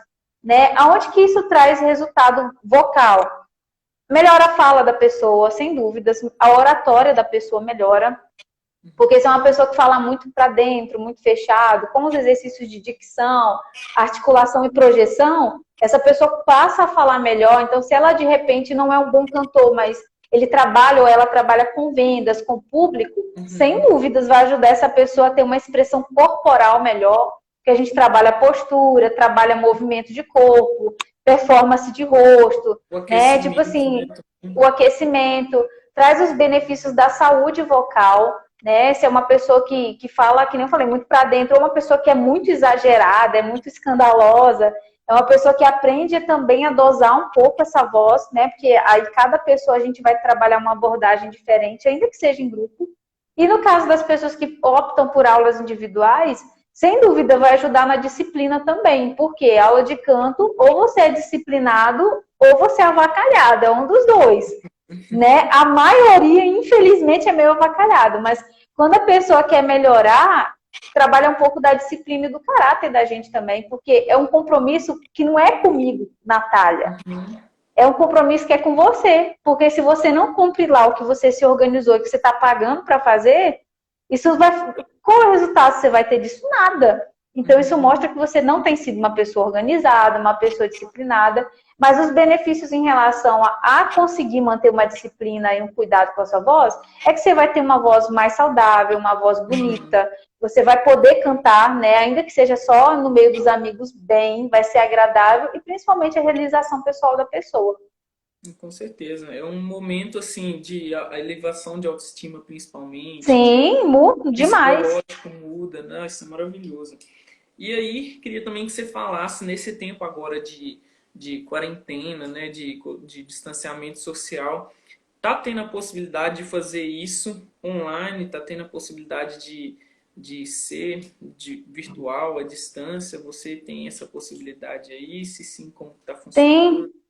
né? Aonde que isso traz resultado vocal? Melhora a fala da pessoa, sem dúvidas. A oratória da pessoa melhora. Porque se é uma pessoa que fala muito para dentro, muito fechado, com os exercícios de dicção, articulação e projeção, essa pessoa passa a falar melhor. Então, se ela de repente não é um bom cantor, mas ele trabalha ou ela trabalha com vendas, com público, sem dúvidas vai ajudar essa pessoa a ter uma expressão corporal melhor, que a gente trabalha postura, trabalha movimento de corpo, performance de rosto, né? Tipo assim, o aquecimento, traz os benefícios da saúde vocal, né? Se é uma pessoa que fala, que nem eu falei, muito para dentro, ou uma pessoa que é muito exagerada, é muito escandalosa, é uma pessoa que aprende também a dosar um pouco essa voz, né? Porque aí cada pessoa a gente vai trabalhar uma abordagem diferente, ainda que seja em grupo. E no caso das pessoas que optam por aulas individuais, sem dúvida vai ajudar na disciplina também, porque aula de canto, ou você é disciplinado, ou você é avacalhado, é um dos dois, né? A maioria, infelizmente, é meio avacalhado, mas quando a pessoa quer melhorar, trabalha um pouco da disciplina e do caráter da gente também, porque é um compromisso que não é comigo, Natália. É um compromisso que é com você, porque se você não cumprir lá o que você se organizou e que você está pagando para fazer, isso vai... Qual é o resultado que você vai ter disso? Nada. Então, isso mostra que você não tem sido uma pessoa organizada, uma pessoa disciplinada, mas os benefícios em relação a conseguir manter uma disciplina e um cuidado com a sua voz, é que você vai ter uma voz mais saudável, uma voz bonita, você vai poder cantar, né, ainda que seja só no meio dos amigos bem, vai ser agradável e principalmente a realização pessoal da pessoa. Com certeza. É um momento, assim, de elevação de autoestima, principalmente. Sim, muda demais. Psicológico muda, né? Isso é maravilhoso. E aí, queria também que você falasse, nesse tempo agora de quarentena, né? De distanciamento social, tá tendo a possibilidade de fazer isso online? Tá tendo a possibilidade de ser virtual, à distância? Você tem essa possibilidade aí? Se sim, como está funcionando? Tem.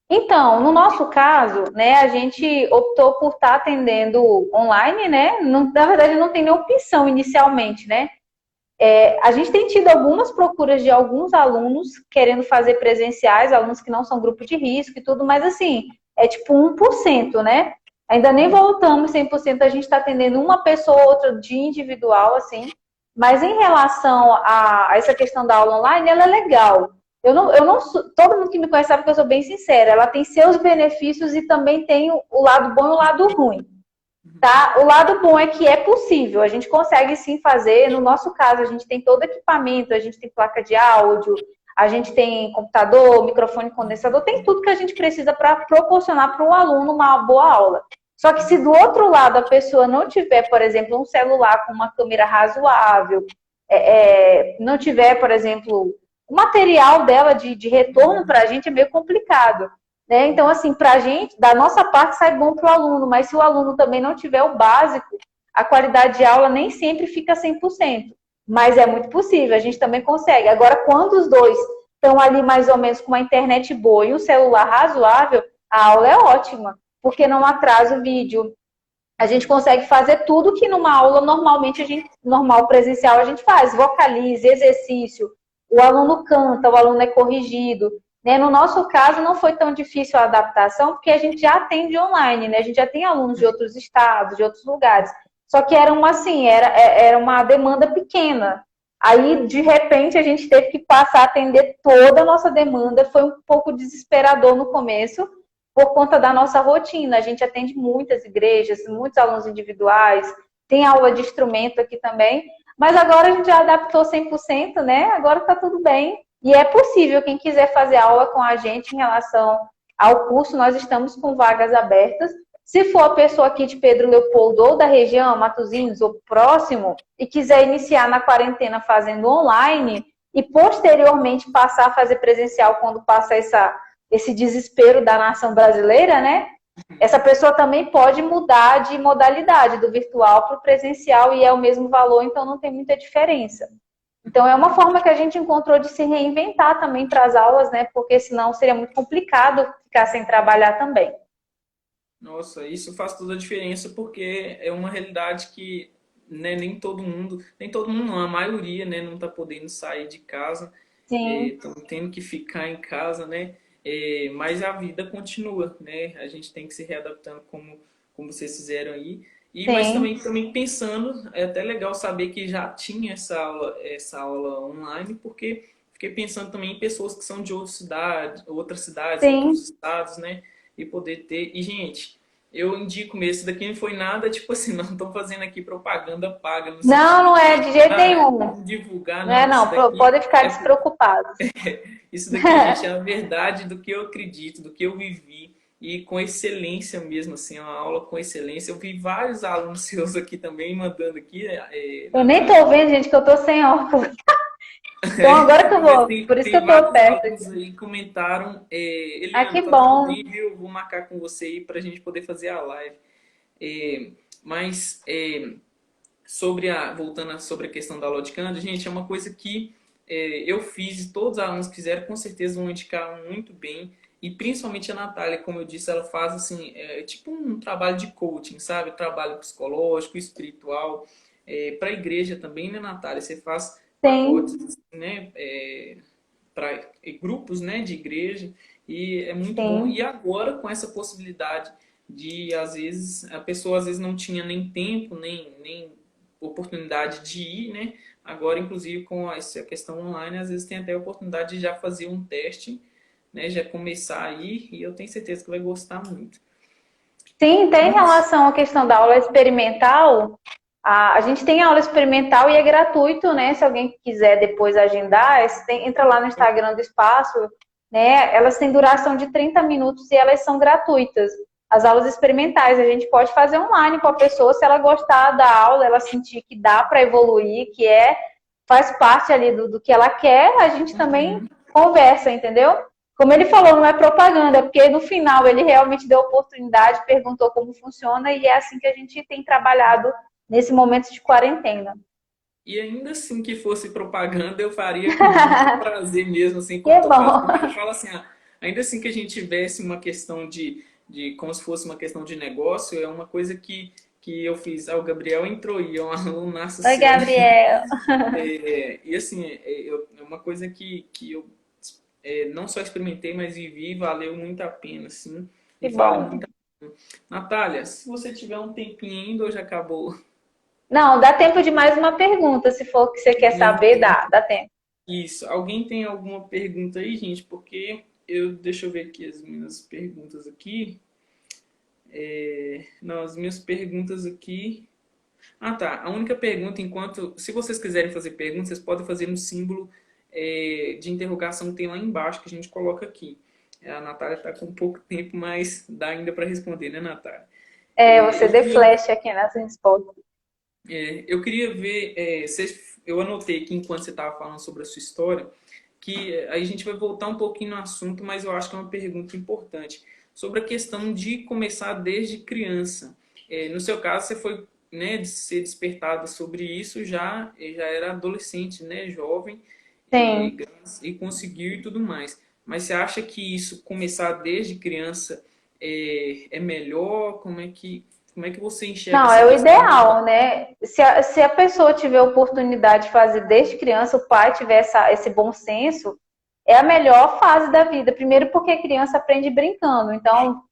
Então, no nosso caso, né, a gente optou por estar atendendo online, né? Na verdade, não tem nem opção inicialmente, né? A gente tem tido algumas procuras de alguns alunos querendo fazer presenciais, alunos que não são grupo de risco e tudo, mas assim, é tipo 1%, né? Ainda nem voltamos 100%, a gente está atendendo uma pessoa ou outra de individual, assim. Mas em relação a essa questão da aula online, ela é legal. Todo mundo que me conhece sabe que eu sou bem sincera. Ela tem seus benefícios e também tem o lado bom e o lado ruim. Tá? O lado bom é que é possível, a gente consegue sim fazer. No nosso caso, a gente tem todo equipamento, a gente tem placa de áudio, a gente tem computador, microfone condensador, tem tudo que a gente precisa para proporcionar para o aluno uma boa aula. Só que se do outro lado a pessoa não tiver, por exemplo, um celular com uma câmera razoável, não tiver, por exemplo, o material dela de retorno para a gente é meio complicado. Né? Então, assim, para a gente, da nossa parte, sai bom para o aluno, mas se o aluno também não tiver o básico, a qualidade de aula nem sempre fica 100%. Mas é muito possível, a gente também consegue. Agora, quando os dois estão ali mais ou menos com uma internet boa e um celular razoável, a aula é ótima, porque não atrasa o vídeo. A gente consegue fazer tudo que numa aula normalmente normal presencial a gente faz. Vocalize, exercício, o aluno canta, o aluno é corrigido. Né? No nosso caso, não foi tão difícil a adaptação, porque a gente já atende online, né? A gente já tem alunos de outros estados, de outros lugares. Só que era uma demanda pequena. Aí, de repente, a gente teve que passar a atender toda a nossa demanda. Foi um pouco desesperador no começo, por conta da nossa rotina. A gente atende muitas igrejas, muitos alunos individuais, tem aula de instrumento aqui também. Mas agora a gente já adaptou 100%, né? Agora está tudo bem. E é possível, quem quiser fazer aula com a gente em relação ao curso, nós estamos com vagas abertas. Se for a pessoa aqui de Pedro Leopoldo ou da região, Matosinhos ou próximo, e quiser iniciar na quarentena fazendo online e posteriormente passar a fazer presencial quando passa esse desespero da nação brasileira, né? Essa pessoa também pode mudar de modalidade do virtual para o presencial e é o mesmo valor, então não tem muita diferença. Então é uma forma que a gente encontrou de se reinventar também para as aulas, né? Porque senão seria muito complicado ficar sem trabalhar também. Nossa, isso faz toda a diferença porque é uma realidade que, né, nem todo mundo não, a maioria, né, não está podendo sair de casa, Sim, estão tendo que ficar em casa, né? Mas a vida continua, né? A gente tem que se readaptando como vocês fizeram aí. Mas sim, também pensando, é até legal saber que já tinha essa aula online, porque fiquei pensando também em pessoas que são de outras cidades, sim. outros estados, né? E poder ter. E, gente, eu indico mesmo, isso daqui não foi nada, tipo assim, não estou fazendo aqui propaganda paga, no Não, sentido não de, é de jeito nenhum. vamos divulgar, Não é não. Isso não, daqui podem ficar é despreocupados. isso daqui, gente, é a verdade do que eu acredito, do que eu vivi e com excelência mesmo, assim, uma aula com excelência. Eu vi vários alunos seus aqui também mandando aqui, Eu nem tô Natália. vendo, gente, que eu tô sem óculos. Então agora que eu Mas vou, por isso que tem eu tô vários perto alunos aqui. aí que comentaram, Ah, Eliana, que tá tudo bom. bem, viu? Eu vou marcar com você aí pra gente poder fazer a live. É, mas sobre a questão da aula de canto, gente, é uma coisa que eu fiz e todos os alunos que fizeram com certeza vão indicar muito bem. E principalmente a Natália, como eu disse, ela faz assim, tipo um trabalho de coaching, sabe? Trabalho psicológico, espiritual, para a igreja também, né, Natália? Você faz pacotes, Sim, né, para grupos, né, de igreja e é muito bom. E sim, agora com essa possibilidade de às vezes a pessoa às vezes não tinha nem tempo, nem oportunidade de ir, né? Agora, inclusive, com essa questão online, às vezes tem até a oportunidade de já fazer um teste, né? Já começar aí e eu tenho certeza que vai gostar muito. sim, tem em Mas, relação à questão da aula experimental. A gente tem aula experimental e é gratuito, né? Se alguém quiser depois agendar, entra lá no Instagram do Espaço, né? Elas têm duração de 30 minutos e elas são gratuitas. As aulas experimentais, a gente pode fazer online com a pessoa, se ela gostar da aula, ela sentir que dá para evoluir, faz parte ali do que ela quer, a gente também uhum. conversa, entendeu? Como ele falou, não é propaganda, porque no final ele realmente deu oportunidade, perguntou como funciona e é assim que a gente tem trabalhado nesse momento de quarentena. E ainda assim que fosse propaganda, eu faria com muito prazer mesmo, assim, como Que estou bom. fazendo. Eu falo assim, ainda assim que a gente tivesse uma questão como se fosse uma questão de negócio, é uma coisa que eu fiz. O Gabriel entrou e é um alunaço Oi, seu, né? Gabriel. E assim, é uma coisa que eu não só experimentei, mas vivi, valeu muito a pena, assim, e Que vale bom. muito a pena. Natália, se você tiver um tempinho ainda, ou já acabou? Não, dá tempo de mais uma pergunta, se for o que você quer Não saber, tem. dá tempo. Isso. Alguém tem alguma pergunta aí, gente? Porque deixa eu ver aqui as minhas perguntas aqui. Não, as minhas perguntas aqui. Ah, tá. A única pergunta, se vocês quiserem fazer perguntas, vocês podem fazer no símbolo de interrogação que tem lá embaixo, que a gente coloca aqui. A Natália está com pouco tempo, mas dá ainda para responder, né, Natália? Você Eu dê queria, flash aqui nas respostas. eu queria ver, eu anotei aqui enquanto você estava falando sobre a sua história, que aí a gente vai voltar um pouquinho no assunto, mas eu acho que é uma pergunta importante. Sobre a questão de começar desde criança. No seu caso, você foi, né, de ser despertada sobre isso já era adolescente, né, jovem, Sim. e conseguiu e tudo mais. Mas você acha que isso começar desde criança é melhor? Como é que você enxerga Não, essa é o questão? ideal, né? Se a pessoa tiver oportunidade de fazer desde criança, o pai tiver esse bom senso, é a melhor fase da vida. Primeiro porque a criança aprende brincando. Então,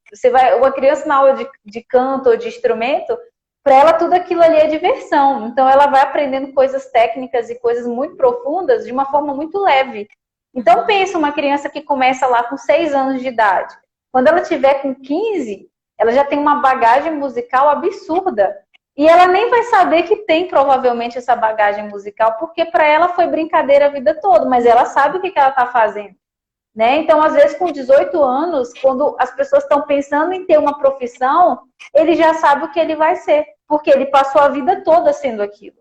uma criança na aula de canto ou de instrumento, para ela tudo aquilo ali é diversão. Então, ela vai aprendendo coisas técnicas e coisas muito profundas de uma forma muito leve. Então, pensa uma criança que começa lá com 6 anos de idade. Quando ela tiver com 15, ela já tem uma bagagem musical absurda. E ela nem vai saber que tem provavelmente essa bagagem musical, porque para ela foi brincadeira a vida toda, mas ela sabe o que ela está fazendo. né? Então, às vezes, com 18 anos, quando as pessoas estão pensando em ter uma profissão, ele já sabe o que ele vai ser, porque ele passou a vida toda sendo aquilo.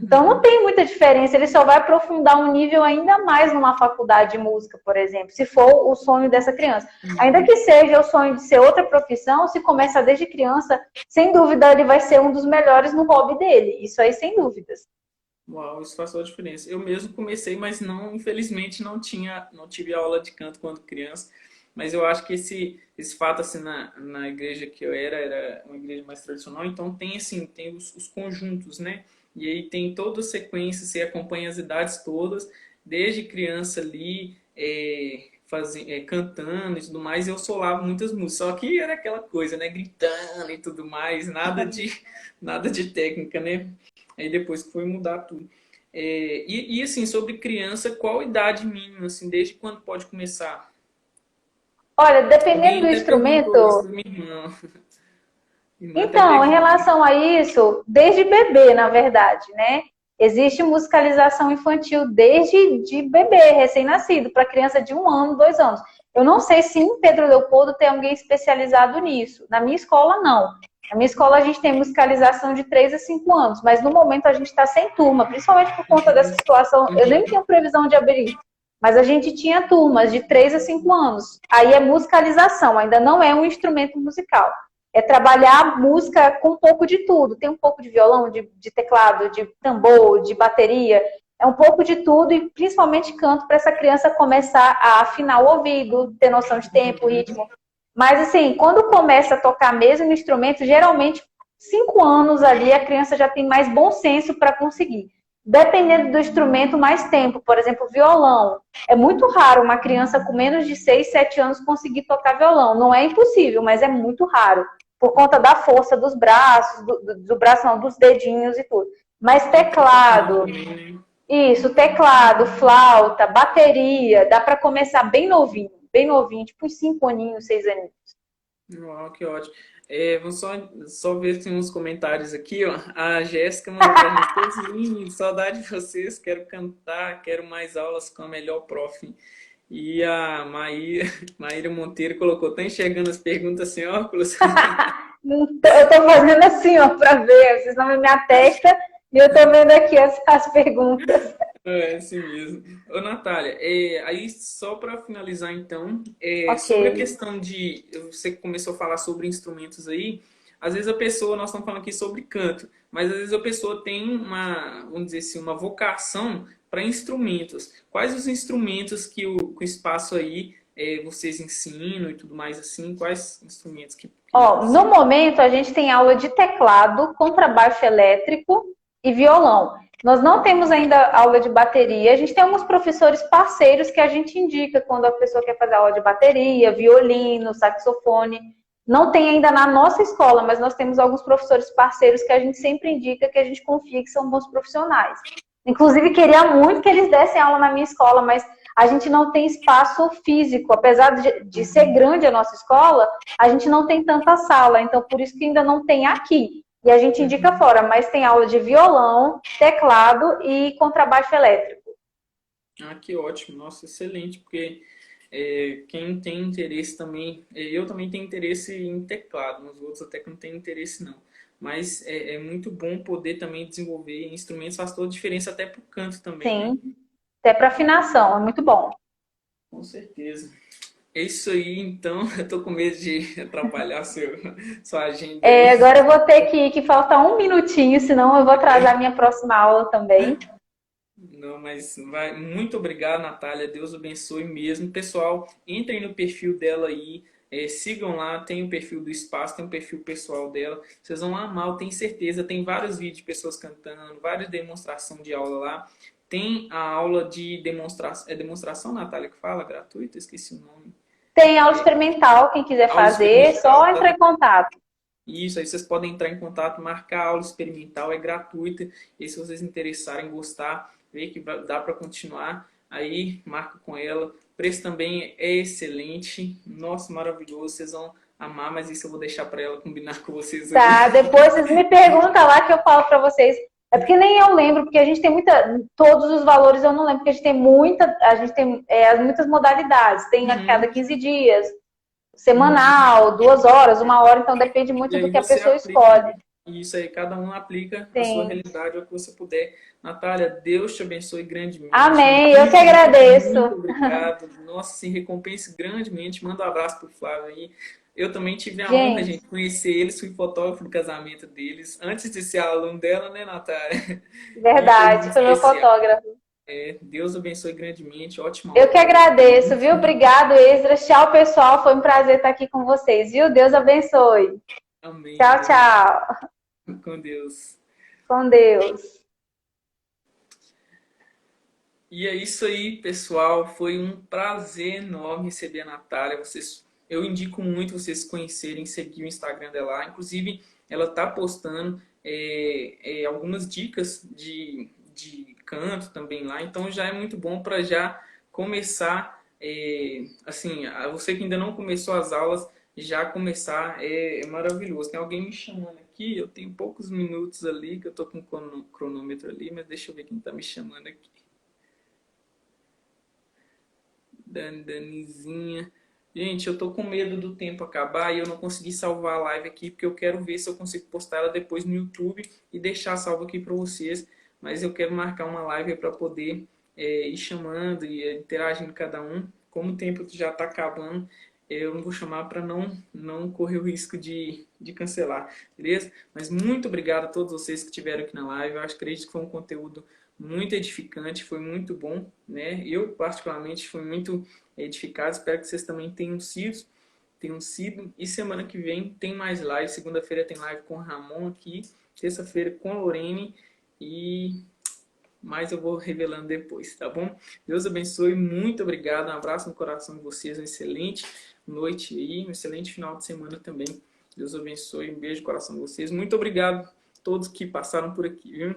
Então, não tem muita diferença, ele só vai aprofundar um nível ainda mais numa faculdade de música, por exemplo, se for o sonho dessa criança. Ainda que seja o sonho de ser outra profissão, se começa desde criança, sem dúvida ele vai ser um dos melhores no hobby dele, isso aí sem dúvidas. Uau, isso faz toda a diferença. Eu mesmo comecei, mas não, infelizmente não tive aula de canto quando criança. Mas eu acho que esse fato, assim, na igreja que eu era uma igreja mais tradicional, então tem, assim, tem os conjuntos, né? E aí tem toda a sequência, você acompanha as idades todas, desde criança ali, cantando e tudo mais, eu solava muitas músicas. Só que era aquela coisa, né? Gritando e tudo mais, nada de técnica, né? Aí depois que foi mudar tudo. Assim, sobre criança, qual idade mínima, assim, desde quando pode começar? Olha, dependendo Alguém do até perguntou isso instrumento. da minha irmã. Minha irmã até Então, em perguntou. relação a isso, desde bebê, na verdade, né? Existe musicalização infantil desde de bebê, recém-nascido, para criança de 1 ano, 2 anos. Eu não sei se em Pedro Leopoldo tem alguém especializado nisso. Na minha escola, não. Na minha escola, a gente tem musicalização de 3 a 5 anos, mas no momento a gente está sem turma, principalmente por conta dessa situação. Eu nem tenho previsão de abrir, mas a gente tinha turmas de 3 a 5 anos. Aí é musicalização, ainda não é um instrumento musical. É trabalhar música com um pouco de tudo. Tem um pouco de violão, de teclado, de tambor, de bateria. É um pouco de tudo e principalmente canto para essa criança começar a afinar o ouvido, ter noção de tempo, ritmo. Mas assim, quando começa a tocar mesmo o instrumento, geralmente 5 anos ali a criança já tem mais bom senso para conseguir. Dependendo do instrumento, mais tempo. Por exemplo, violão. É muito raro uma criança com menos de 6, 7 anos conseguir tocar violão. Não é impossível, mas é muito raro por conta da força dos braços, do braço não, dos dedinhos e tudo. Mas teclado, isso, teclado, flauta, bateria, dá para começar bem novinho, tipo uns 5 aninhos, 6 aninhos. Uau, que ótimo. Vamos só ver se tem uns comentários aqui, ó. A Jéssica mandou pra gente, "Coisinha, saudade de vocês, quero cantar, quero mais aulas com a melhor prof. E a Maíra Monteiro colocou, tá enxergando as perguntas sem óculos? Eu tô fazendo assim, ó, para ver, vocês não veem minha testa e eu tô vendo aqui as perguntas. É assim mesmo. Ô, Natália, aí só para finalizar então, Ok. sobre a questão de. Você começou a falar sobre instrumentos aí, às vezes a pessoa, nós estamos falando aqui sobre canto, mas às vezes a pessoa tem vamos dizer assim, uma vocação para instrumentos. Quais os instrumentos que o espaço aí vocês ensinam e tudo mais assim? Quais instrumentos que Ó, você. no momento a gente tem aula de teclado, contrabaixo elétrico e violão. Nós não temos ainda aula de bateria. A gente tem alguns professores parceiros que a gente indica quando a pessoa quer fazer aula de bateria, violino, saxofone. Não tem ainda na nossa escola, mas nós temos alguns professores parceiros que a gente sempre indica, que a gente confia que são bons profissionais. Inclusive, queria muito que eles dessem aula na minha escola, mas a gente não tem espaço físico. Apesar de ser grande a nossa escola, a gente não tem tanta sala. Então, por isso que ainda não tem aqui. E a gente indica fora, mas tem aula de violão, teclado e contrabaixo elétrico. Ah, que ótimo, nossa, excelente, porque quem tem interesse também, eu também tenho interesse em teclado, nos outros até que não tenho interesse não, mas é muito bom poder também desenvolver instrumentos, faz toda a diferença até pro canto também, né? Sim, até para afinação, é muito bom. Com certeza. É isso aí, então, eu tô com medo de atrapalhar sua agenda aí. Agora eu vou ter que ir, que falta um minutinho, senão eu vou atrasar minha próxima aula também. Não, mas muito obrigado, Natália. Deus abençoe mesmo. Pessoal, entrem no perfil dela aí. Sigam lá, tem o perfil do espaço, tem o perfil pessoal dela. Vocês vão amar, eu tenho certeza. Tem vários vídeos de pessoas cantando, várias demonstrações de aula lá. Tem a aula de demonstração. É demonstração, Natália, que fala? Gratuita? Esqueci o nome. Tem aula experimental, quem quiser Aula fazer, experimental, só entrar tá? em contato. Isso, aí vocês podem entrar em contato, marcar a aula experimental, é gratuita. E se vocês interessarem, gostar, ver que dá para continuar, aí marca com ela. O preço também é excelente. Nossa, maravilhoso, vocês vão amar, mas isso eu vou deixar para ela combinar com vocês aí. Tá, depois vocês me perguntam lá que eu falo para vocês É porque nem eu lembro, porque a gente tem todos os valores eu não lembro, porque a gente tem muitas modalidades, tem a cada 15 dias, semanal, 2 horas, 1 hora, então depende E muito do aí que a você pessoa aplica, escolhe. né? Isso aí, cada um aplica a sua Sim. realidade, o que você puder. Natália, Deus te abençoe grandemente. Amém, eu que Muito, muito, agradeço. muito obrigado. Nossa, se recompense grandemente. Manda um abraço pro Flávio aí. Eu também tive a honra, gente, Gente, de conhecer eles, fui fotógrafo do casamento deles, antes de ser aluno dela, né, Natália? E foi verdade, muito foi meu especial. fotógrafo. Deus abençoe grandemente, ótima Eu que obra aí. agradeço, viu? Obrigado, Esdras. Tchau, pessoal. Foi um prazer estar aqui com vocês, viu? Deus abençoe. Amém, Tchau, Deus abençoe. tchau. Com Deus. Com Deus. E é isso aí, pessoal. Foi um prazer enorme receber a Natália. Eu indico muito vocês conhecerem, seguir o Instagram dela. Inclusive, ela tá postando algumas dicas de canto também lá. Então já é muito bom para já começar. Assim, você que ainda não começou as aulas, já começar é maravilhoso. Tem alguém me chamando aqui. Eu tenho poucos minutos ali, que eu tô com o cronômetro ali, mas deixa eu ver quem tá me chamando aqui. Danizinha. Gente, eu tô com medo do tempo acabar e eu não consegui salvar a live aqui porque eu quero ver se eu consigo postar ela depois no YouTube e deixar salvo aqui para vocês. Mas eu quero marcar uma live para poder ir chamando e interagindo com cada um. Como o tempo já está acabando, eu não vou chamar para não correr o risco de cancelar, beleza? Mas muito obrigado a todos vocês que estiveram aqui na live. Eu acredito que foi um conteúdo muito edificante, foi muito bom, né? Eu particularmente fui muito edificado, espero que vocês também tenham sido. E semana que vem tem mais live, segunda-feira tem live com o Ramon aqui, terça-feira com a Lorene e mais eu vou revelando depois, tá bom? Deus abençoe, muito obrigado, um abraço no coração de vocês, uma excelente noite aí, um excelente final de semana também. Deus abençoe, um beijo no coração de vocês. Muito obrigado a todos que passaram por aqui, viu?